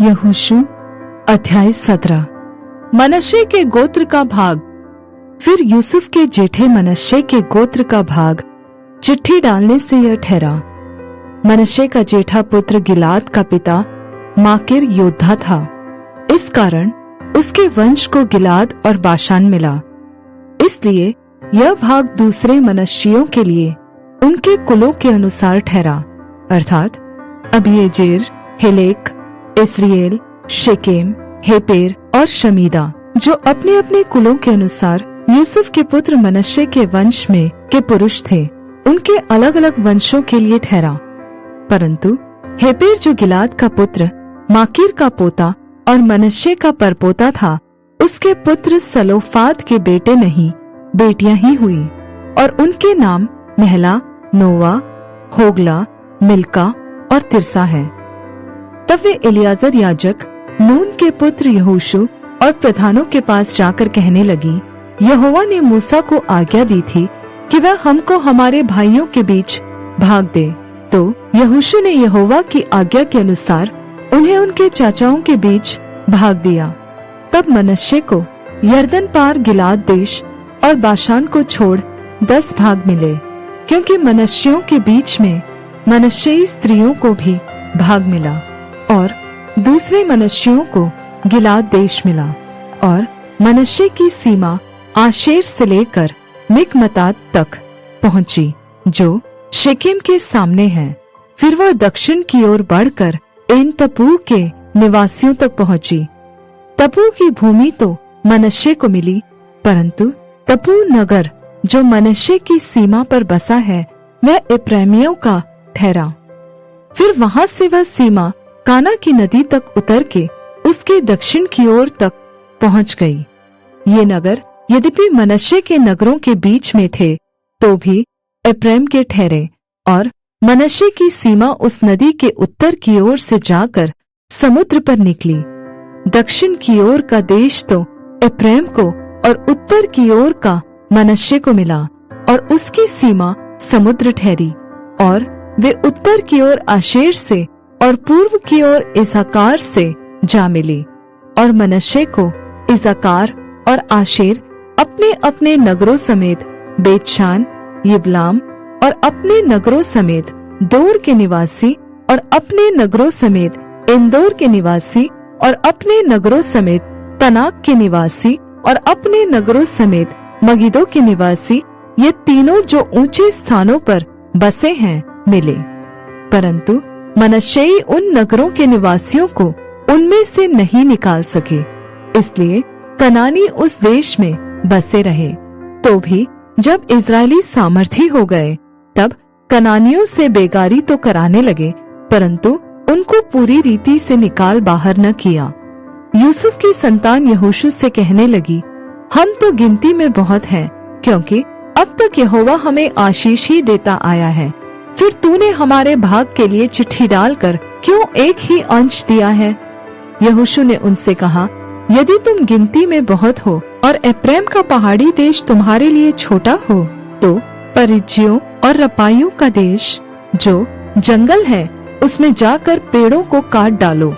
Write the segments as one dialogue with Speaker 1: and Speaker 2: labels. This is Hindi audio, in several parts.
Speaker 1: यहोशू अध्याय 17। मनश्शे के गोत्र का भाग। फिर यूसुफ के जेठे मनश्शे के गोत्र का भाग चिट्ठी डालने से यह ठहरा। मनश्शे का जेठा पुत्र गिलाद का पिता माकीर योद्धा था, इस कारण उसके वंश को गिलाद और बाशान मिला। इसलिए यह भाग दूसरे मनश्शियों के लिए उनके कुलों के अनुसार ठहरा, अर्थात अबीएजेर, हेलेक, इस्राएल, शेकेम, हेपेर और शमीदा, जो अपने अपने कुलों के अनुसार यूसुफ के पुत्र मनश्शे के वंश में के पुरुष थे, उनके अलग अलग वंशों के लिए ठहरा। परंतु हेपेर जो गिलाद का पुत्र माकीर का पोता और मनश्शे का परपोता था, उसके पुत्र सलोफाद के बेटे नहीं बेटियां ही हुई, और उनके नाम महला, नोवा, होगला, मिल्का और तिरसा है। तब वे एलियाजर याजक, नून के पुत्र यहोशू और प्रधानों के पास जाकर कहने लगी, यहोवा ने मूसा को आज्ञा दी थी कि वह हमको हमारे भाइयों के बीच भाग दे। तो यहोशू ने यहोवा की आज्ञा के अनुसार उन्हें उनके चाचाओं के बीच भाग दिया। तब मनश्शे को यरदन पार गिलाद देश और बाशान को छोड़ 10 भाग मिले, क्योंकि मनश्शियों के बीच में मनश्शेई स्त्रियों को भी भाग मिला, और दूसरे मनश्शियों को गिलाद देश मिला। और मनश्शे की सीमा आशेर से लेकर मिकमतात तक पहुंची, जो शेकेम के सामने है। फिर वह दक्षिण की ओर बढ़कर एन तपूह के निवासियों तक पहुंची। तपूह की भूमि तो मनश्शे को मिली, परंतु तपूह नगर जो मनश्शे की सीमा पर बसा है, वह एप्रैमियों का ठहरा। फिर वहां से वह सीमा काना की नदी तक उतर के उसके दक्षिण की ओर तक पहुंच गई। ये नगर यद्यपि मनश्शे के नगरों के बीच में थे, तो भी एप्रैम के ठहरे, और मनश्शे की सीमा उस नदी के उत्तर की ओर से जाकर समुद्र पर निकली। दक्षिण की ओर का देश तो एप्रैम को और उत्तर की ओर का मनश्शे को मिला, और उसकी सीमा समुद्र ठहरी। और वे उत्तर की ओर आशेर से और पूर्व की ओर इसाकार से जा मिली। और मनश्शे को इसाकार और आशेर अपने अपने नगरों समेत बेतशान, यिबलाम और अपने नगरों समेत दोर के निवासी, और अपने नगरों समेत इंदोर के निवासी, और अपने नगरों समेत तनाक के निवासी, और अपने नगरों समेत मगिदो के निवासी, ये तीनों जो ऊंचे स्थानों पर बसे हैं मिले। परंतु मनश्शेई उन नगरों के निवासियों को उनमें से नहीं निकाल सके, इसलिए कनानी उस देश में बसे रहे। तो भी जब इजरायली सामर्थी हो गए, तब कनानियों से बेगारी तो कराने लगे, परंतु उनको पूरी रीति से निकाल बाहर न किया। यूसुफ की संतान यहोशू से कहने लगी, हम तो गिनती में बहुत हैं, क्योंकि अब तक यहोवा हमें आशीष ही देता आया है। फिर तूने हमारे भाग के लिए चिट्ठी डालकर क्यों एक ही अंश दिया है? यहोशू ने उनसे कहा, यदि तुम गिनती में बहुत हो और एप्रैम का पहाड़ी देश तुम्हारे लिए छोटा हो, तो परिज्जियों और रपाइयों का देश जो जंगल है, उसमें जाकर पेड़ों को काट डालो।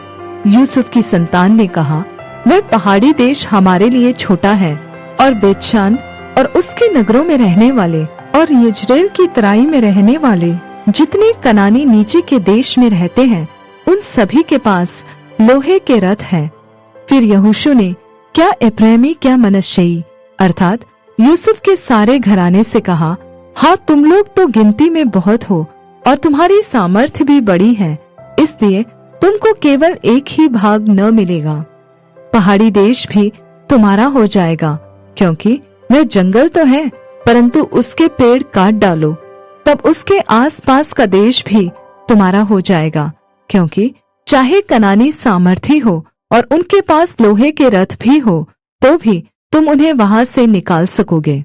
Speaker 1: यूसुफ की संतान ने कहा, वह पहाड़ी देश हमारे लिए छोटा है, और बेतशान और उसके नगरों में रहने वाले और यजरेल की तराई में रहने वाले जितने कनानी नीचे के देश में रहते हैं, उन सभी के पास लोहे के रथ हैं। फिर यहोशू ने क्या एप्रैमी क्या मनश्शेई अर्थात यूसुफ के सारे घराने से कहा, हाँ, तुम लोग तो गिनती में बहुत हो और तुम्हारी सामर्थ्य भी बड़ी है, इसलिए तुमको केवल एक ही भाग न मिलेगा। पहाड़ी देश भी तुम्हारा हो जाएगा, क्योंकि वह जंगल तो है, परंतु उसके पेड़ काट डालो, तब उसके आसपास का देश भी तुम्हारा हो जाएगा। क्योंकि चाहे कनानी सामर्थी हो और उनके पास लोहे के रथ भी हो, तो भी तुम उन्हें वहां से निकाल सकोगे।